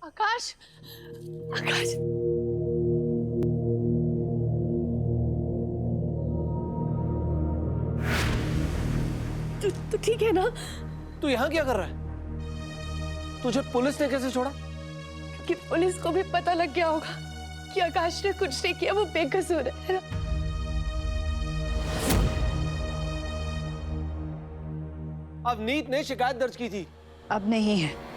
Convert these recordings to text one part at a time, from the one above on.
आकाश, आकाश, तू ठीक है ना? तू यहाँ क्या कर रहा है? तुझे पुलिस ने कैसे छोड़ा? कि पुलिस को भी पता लग गया होगा कि आकाश ने कुछ नहीं किया, वो बेकसूर है ना? अवनीत ने शिकायत दर्ज की थी। अब नहीं है।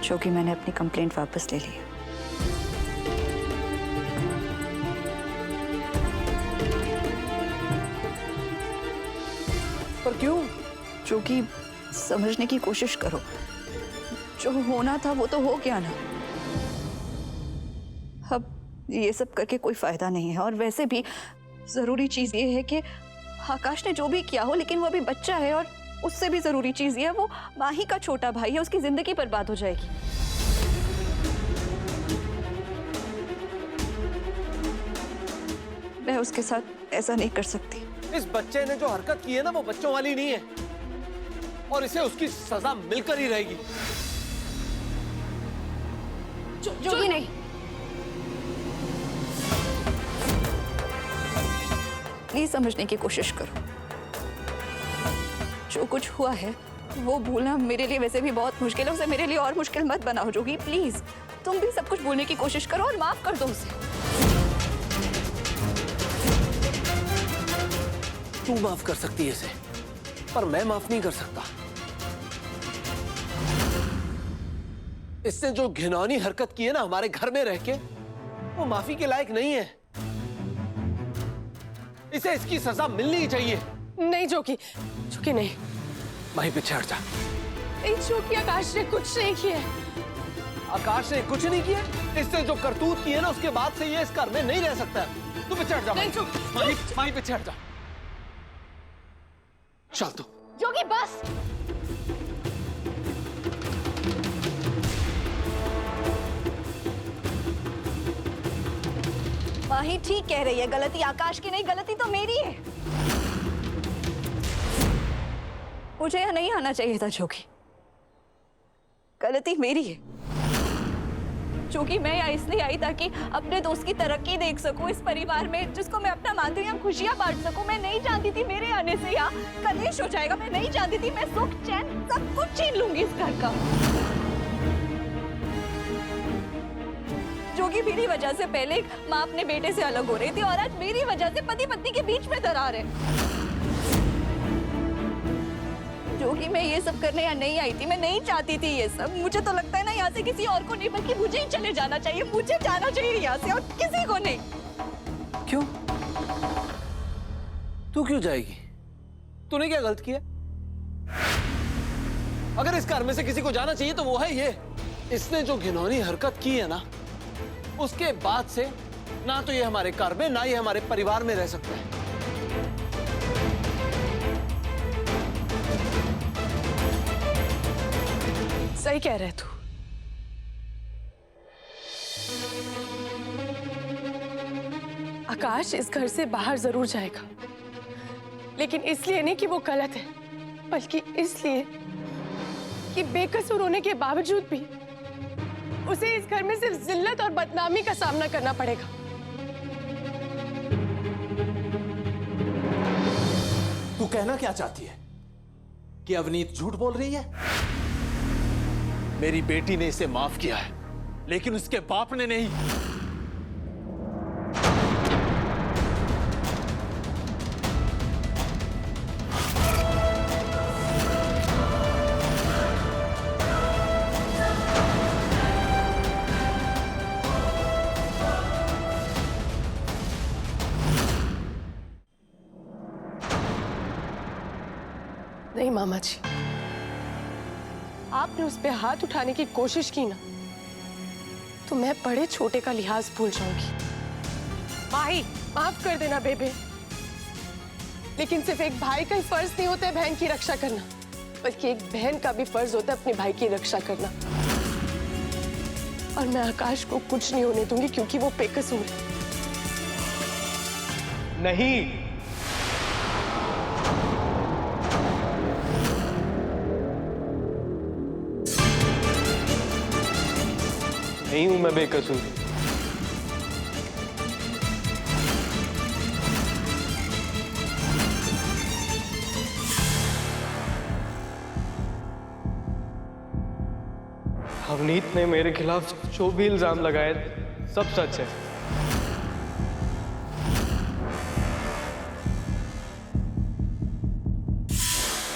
क्योंकि मैंने अपनी कंप्लेंट वापस ले ली। पर क्यों? क्योंकि समझने की कोशिश करो, जो होना था वो तो हो गया ना। अब ये सब करके कोई फायदा नहीं है। और वैसे भी जरूरी चीज ये है कि आकाश ने जो भी किया हो, लेकिन वो अभी बच्चा है। और उससे भी जरूरी चीज ये है, वो माही का छोटा भाई है, उसकी जिंदगी बर्बाद हो जाएगी। मैं उसके साथ ऐसा नहीं कर सकती। इस बच्चे ने जो हरकत की है ना, वो बच्चों वाली नहीं है और इसे उसकी सजा मिलकर ही रहेगी। जो भी नहीं, प्लीज समझने की कोशिश करो। जो कुछ हुआ है वो भूलना मेरे लिए वैसे भी बहुत मुश्किल है, उसे मेरे लिए और मुश्किल मत बनाओ जोगी। प्लीज तुम भी सब कुछ भूलने की कोशिश करो और माफ कर दो उसे। तू माफ कर सकती है इसे, पर मैं माफ नहीं कर सकता। इसने जो घिनौनी हरकत की है ना हमारे घर में रह के, वो माफी के लायक नहीं है। इसे इसकी सजा मिलनी ही चाहिए। नहीं जोगी, जोगी नहीं। वहीं पीछे हट जा। नहीं जोगी, आकाश ने कुछ नहीं किया। आकाश ने कुछ नहीं किया। इसने जो करतूत की है ना, उसके बाद से ये इस घर में नहीं रह सकता है। तू पीछे हट जा। नहीं वहीं पीछे हट जा। चल तू। जोगी बस। माही ठीक कह रही है, गलती आकाश की नहीं, गलती तो मेरी है। मुझे यहाँ नहीं आना चाहिए था जोगी, गलती मेरी है। क्योंकि मैं यहाँ इसलिए आई ताकि अपने दोस्त की तरक्की देख सकूं इस परिवार में, जिसको मैं अपना मानती हूँ, यहाँ खुशियां बांट सकूं। मैं नहीं जानती थी मेरे आने से यहाँ कलेश हो जाएगा। मैं नहीं जानती थी मैं सुख चैन सब कुछ छीन लूंगी इस घर का। जोगी मेरी वजह से पहले माँ अपने बेटे से अलग हो रही थी और आज मेरी वजह से पति पत्नी के बीच में दरार है। जोगी मैं ये सब करने यहाँ नहीं आई थी, मैं नहीं चाहती थी ये सब। मुझे तो लगता है ना यहाँ से किसी और को नहीं बल्कि मुझे ही चले जाना चाहिए। मुझे जाना चाहिए यहाँ से और किसी को नहीं। क्यों? तू क्यों जाएगी? तूने क्या गलत किया? अगर इस घर में से किसी को जाना चाहिए तो वो है ये। इसने जो घिनौनी हरकत की है ना, उसके बाद से ना तो ये हमारे घर में ना ये हमारे परिवार में रह सकता है। सही कह रहे तू। आकाश इस घर से बाहर जरूर जाएगा, लेकिन इसलिए नहीं कि वो गलत है, बल्कि इसलिए कि बेकसूर होने के बावजूद भी उसे इस घर में सिर्फ जिल्लत और बदनामी का सामना करना पड़ेगा। तू कहना क्या चाहती है कि अवनीत झूठ बोल रही है? मेरी बेटी ने इसे माफ किया है, लेकिन उसके बाप ने नहीं। नहीं मामा जी, आपने उस पे हाथ उठाने की कोशिश की ना, तो मैं बड़े छोटे का लिहाज भूल जाऊंगी। माही माफ कर देना बेबे, लेकिन सिर्फ एक भाई का ही फर्ज नहीं होता है बहन की रक्षा करना, बल्कि एक बहन का भी फर्ज होता है अपने भाई की रक्षा करना। और मैं आकाश को कुछ नहीं होने दूंगी क्योंकि वो बेकसूर है। नहीं, नहीं हूं मैं बेकसूर। अवनीत ने मेरे खिलाफ जो भी इल्जाम लगाए सब सच है।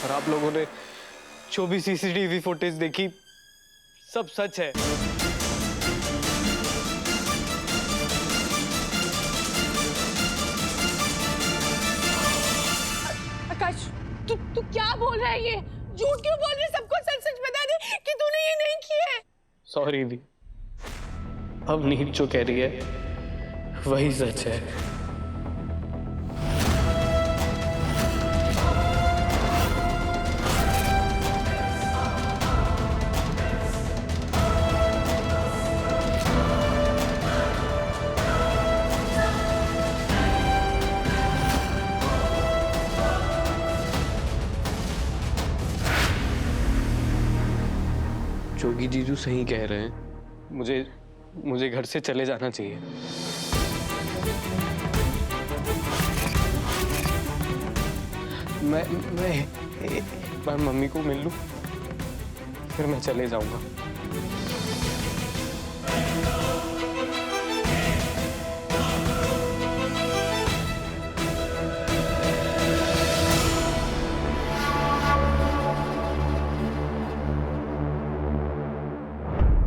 और आप लोगों ने जो भी सीसीटीवी फुटेज देखी सब सच है। आकाश, तू क्या बोल रहा है? ये झूठ क्यों बोल रही है? सबको सच सच बता दे कि तूने ये नहीं किया है। सॉरी दी, अवनीत जो कह रही है वही सच है। जोगी जीजू सही कह रहे हैं, मुझे घर से चले जाना चाहिए। मैं एक बार मम्मी को मिल लूं, फिर मैं चले जाऊंगा।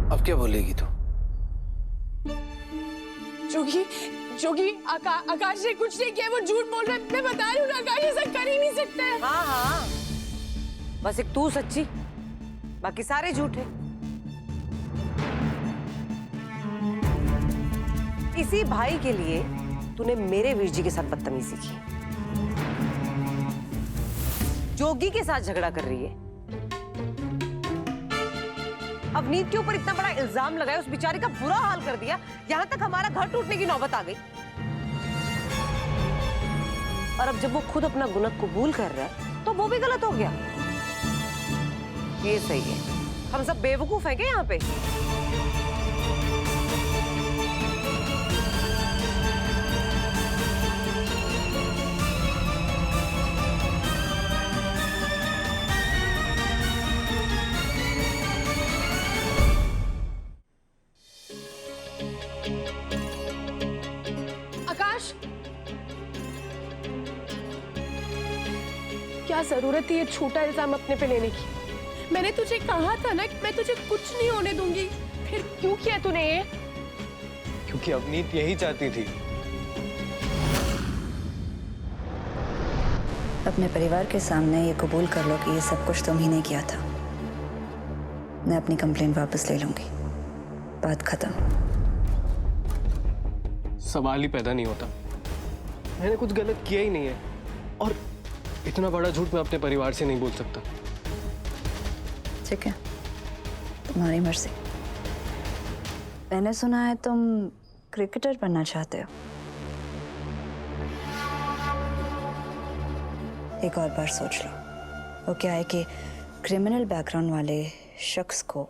अब क्या बोलेगी तू? जोगी आकाश ने कुछ नहीं किया, वो झूठ बोल रहा है। मैं बता रही हूँ ना, आकाश ऐसा कर ही नहीं सकता है। हाँ हाँ, बस एक तू सच्ची, बाकी सारे झूठे। इसी भाई के लिए तूने मेरे वीर जी के साथ बदतमीजी की, जोगी के साथ झगड़ा कर रही है, अवनीत के ऊपर इतना बड़ा इल्जाम लगाया, उस बेचारे का बुरा हाल कर दिया, यहां तक हमारा घर टूटने की नौबत आ गई। और अब जब वो खुद अपना गुनाह कबूल कर रहा है तो वो भी गलत हो गया। ये सही है, हम सब बेवकूफ हैं क्या यहाँ पे? आकाश, क्या जरूरत थी ये छोटा इल्जाम अपने पे लेने की? मैंने तुझे कहा था ना कि मैं तुझे कुछ नहीं होने दूंगी। फिर क्यों किया तूने ये? क्योंकि अवनीत यही चाहती थी। अपने परिवार के सामने ये कबूल कर लो कि ये सब कुछ तुम ही ने किया था। मैं अपनी कंप्लेंट वापस ले लूंगी, बात खत्म। सवाल ही पैदा नहीं होता, मैंने कुछ गलत किया ही नहीं है, और इतना बड़ा झूठ मैं अपने परिवार से नहीं बोल सकता। ठीक है, तुम्हारी मर्जी। मैंने सुना है तुम क्रिकेटर बनना चाहते हो। एक और बार सोच लो। वो क्या है कि क्रिमिनल बैकग्राउंड वाले शख्स को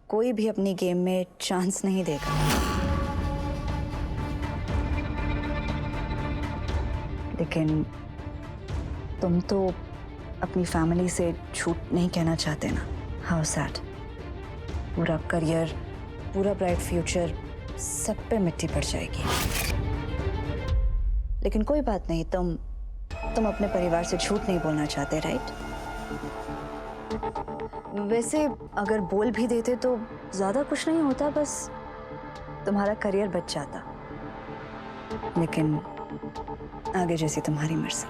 कोई भी अपनी गेम में चांस नहीं देगा, लेकिन तुम तो अपनी फैमिली से झूठ नहीं कहना चाहते ना। How sad. पूरा करियर, पूरा ब्राइट फ्यूचर सब पे मिट्टी पड़ जाएगी। लेकिन कोई बात नहीं, तुम अपने परिवार से झूठ नहीं बोलना चाहते, राइट? वैसे अगर बोल भी देते तो ज्यादा कुछ नहीं होता, बस तुम्हारा करियर बच जाता। लेकिन आगे जैसी तुम्हारी मर्जी।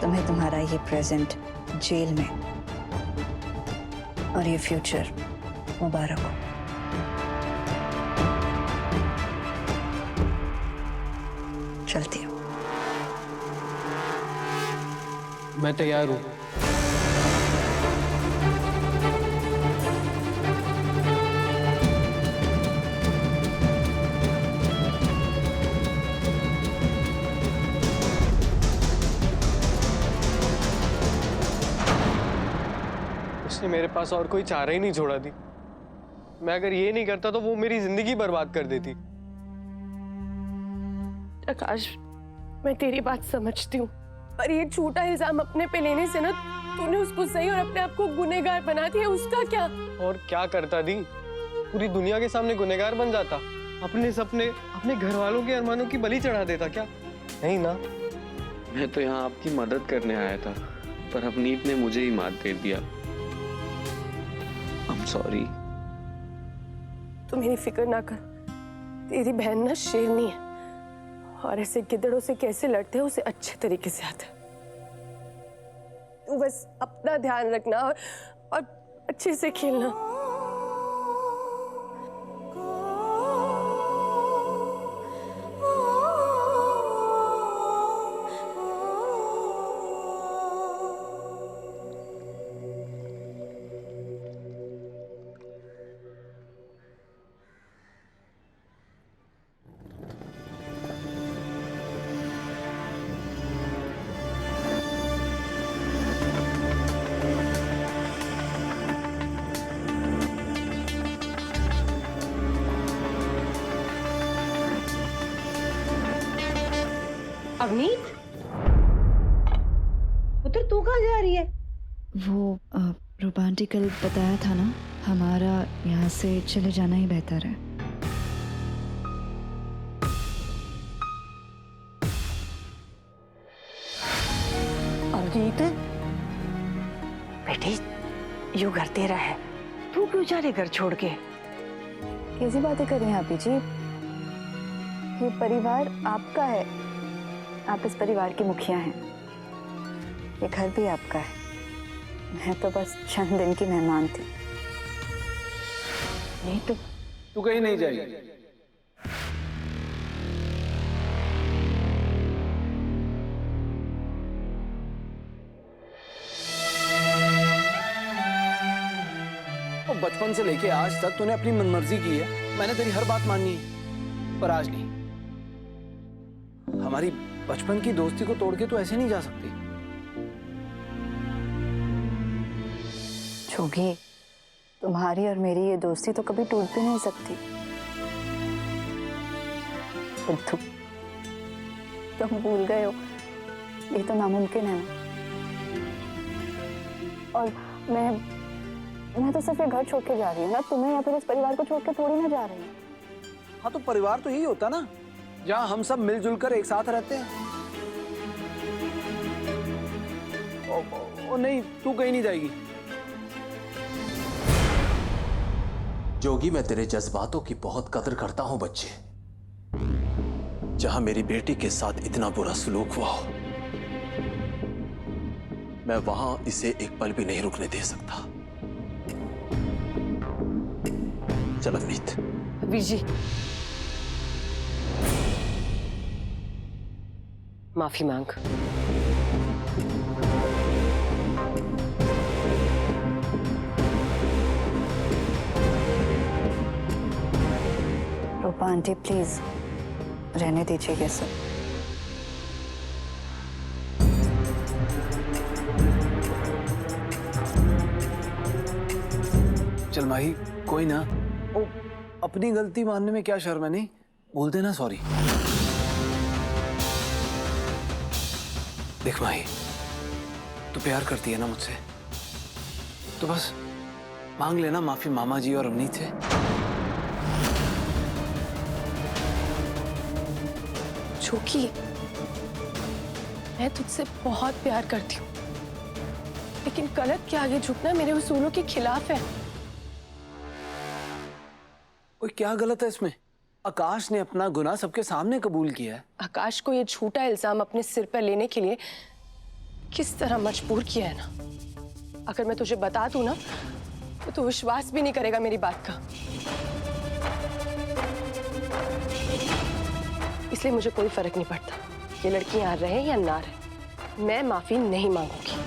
तुम्हें तुम्हारा ये प्रेजेंट जेल में और ये फ्यूचर मुबारक हो। चलती हूँ। मैं तैयार हूँ। उसने मेरे पास और कोई चारा ही नहीं छोड़ा दी। मैं अगर ये नहीं करता तो वो मेरी जिंदगी बर्बाद कर देती। आकाश, मैं तेरी बात समझती हूँ, पर ये झूठा इल्जाम अपने पे लेने से ना तूने उसको सही और अपने आप को गुनहगार बना दिया। उसका क्या? और क्या करता दी? पूरी दुनिया के सामने गुनहगार बन जाता, अपने सपने, अपने घर वालों के अरमानों की बलि चढ़ा देता क्या? नहीं ना। मैं तो यहाँ आपकी मदद करने आया था, पर अवनीत ने मुझे ही मात दे दिया। I'm sorry। तू मेरी फिक्र ना कर, तेरी बहन ना शेरनी है और ऐसे गिद्दड़ों से कैसे लड़ते हैं उसे अच्छे तरीके से आता है। तू बस अपना ध्यान रखना और अच्छे से खेलना। अवनीत, पुत्र तू कहाँ जा रही है? वो रोमांटिकल बताया था ना, हमारा यहाँ से चले जाना ही बेहतर है। अवनीत बेटी, यूं घर तेरा है, तू क्यों जा रही घर छोड़ के? कैसी बातें कर रही हैं आपी जी? ये परिवार आपका है, आप इस परिवार की मुखिया हैं। ये घर भी आपका है, मैं तो बस चंद दिन की मेहमान थी। नहीं तो तू कहीं नहीं जाएगी। और बचपन से लेके आज तक तूने अपनी मनमर्जी की है, मैंने तेरी हर बात मानी है, पर आज नहीं। हमारी बचपन की दोस्ती को तोड़ के तू ऐसे नहीं जा सकती। जोगी, तुम्हारी और मेरी ये दोस्ती तो कभी टूट भी नहीं सकती। बुद्धू, तुम भूल गए हो, ये तो नामुमकिन है ना। और मैं तो सिर्फ ये घर छोड़ के जा रही हूँ ना, तुम्हें या फिर इस परिवार को छोड़ के थोड़ी ना जा रही हूँ। हाँ तो परिवार तो यही होता ना, जहाँ हम सब मिलजुल कर एक साथ रहते हैं। ओ नहीं, तू कहीं नहीं जाएगी। जोगी, मैं तेरे जज्बातों की बहुत कदर करता हूं बच्चे। जहां मेरी बेटी के साथ इतना बुरा सलूक हुआ हो, मैं वहां इसे एक पल भी नहीं रुकने दे सकता। चल अवनीत। वीर जी, माफी मांग। रूपा आंटी, प्लीज रहने दीजिए ये सब। चल माही, कोई ना। ओ, अपनी गलती मानने में क्या शर्म है, नहीं बोल देना सॉरी। देख माही, तू प्यार करती है ना मुझसे, तो बस मांग लेना माफी मामा जी और अवनीत से। जोगी, मैं तुझसे बहुत प्यार करती हूँ, लेकिन गलत के आगे झुकना मेरे उसूलों के खिलाफ है। ओए, क्या गलत है इसमें? आकाश ने अपना गुनाह सबके सामने कबूल किया है। आकाश को ये झूठा इल्जाम अपने सिर पर लेने के लिए किस तरह मजबूर किया है ना। अगर मैं तुझे बता दूं ना, तो तू विश्वास भी नहीं करेगा मेरी बात का। इसलिए मुझे कोई फर्क नहीं पड़ता, ये लड़की यहाँ रहे या ना रहे, मैं माफी नहीं मांगूंगी।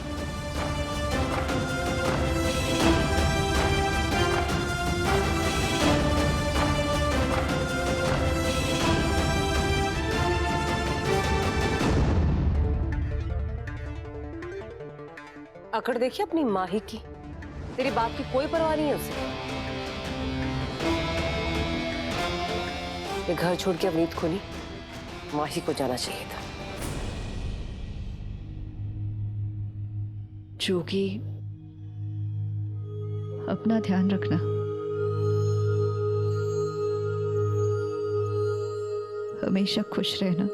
अकड़ देखी अपनी माही की, तेरी बाप की कोई परवाह नहीं है उसे। ये घर छोड़ के अवनीत को नहीं, माही को जाना चाहिए था। जोगी, अपना ध्यान रखना। हमेशा खुश रहना।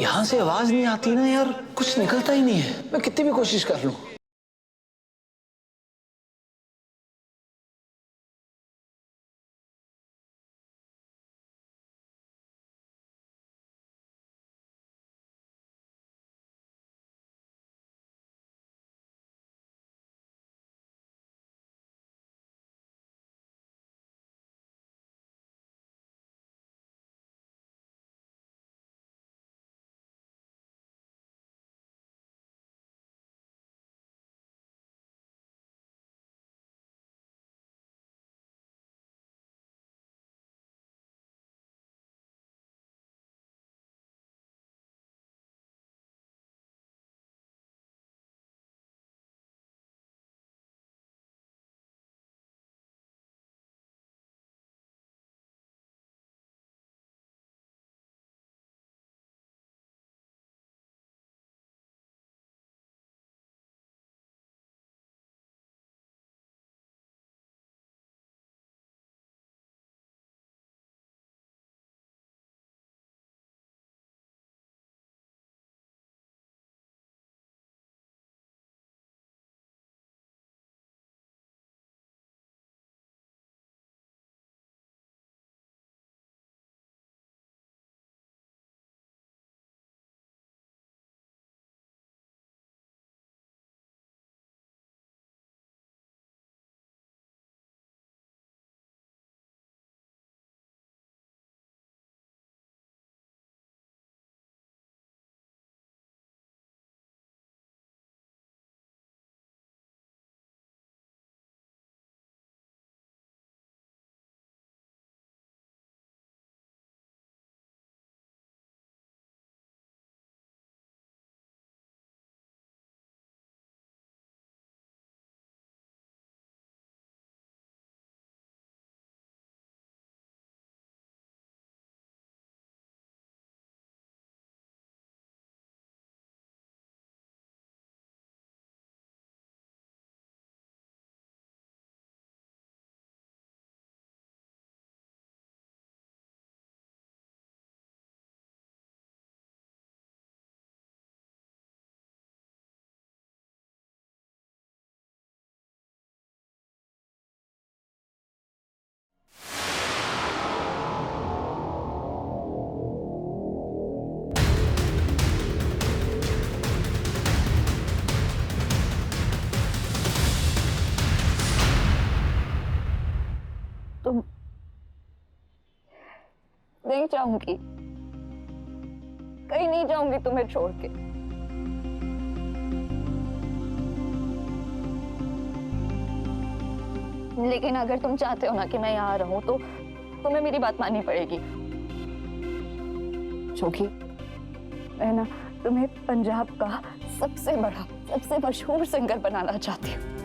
यहां से आवाज नहीं आती ना यार, कुछ निकलता ही नहीं है, मैं कितनी भी कोशिश कर लूं। तुम नहीं जाऊंगी, कहीं नहीं जाऊंगी तुम्हें छोड़ के। लेकिन अगर तुम चाहते हो ना कि मैं यहाँ रहूं तो तुम्हें मेरी बात माननी पड़ेगी। क्योंकि मैं ना तुम्हें पंजाब का सबसे बड़ा, सबसे मशहूर सिंगर बनाना चाहती हूँ।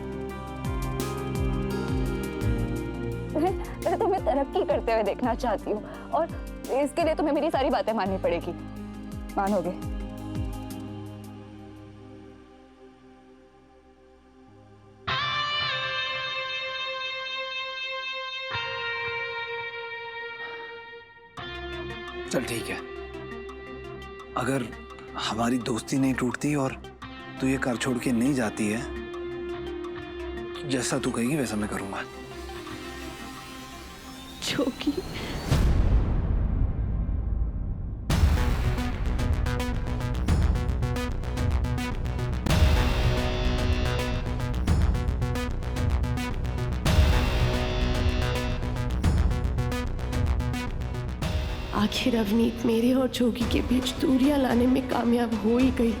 मैं तुम्हें तरक्की करते हुए देखना चाहती हूँ और इसके लिए तुम्हें मेरी सारी बातें माननी पड़ेगी। मानोगे? चल ठीक है, अगर हमारी दोस्ती नहीं टूटती और तू ये घर छोड़ के नहीं जाती है, जैसा तू कहेगी वैसा मैं करूंगा। जोगी, आखिर अवनीत मेरे और जोगी के बीच दूरियां लाने में कामयाब हो ही गई।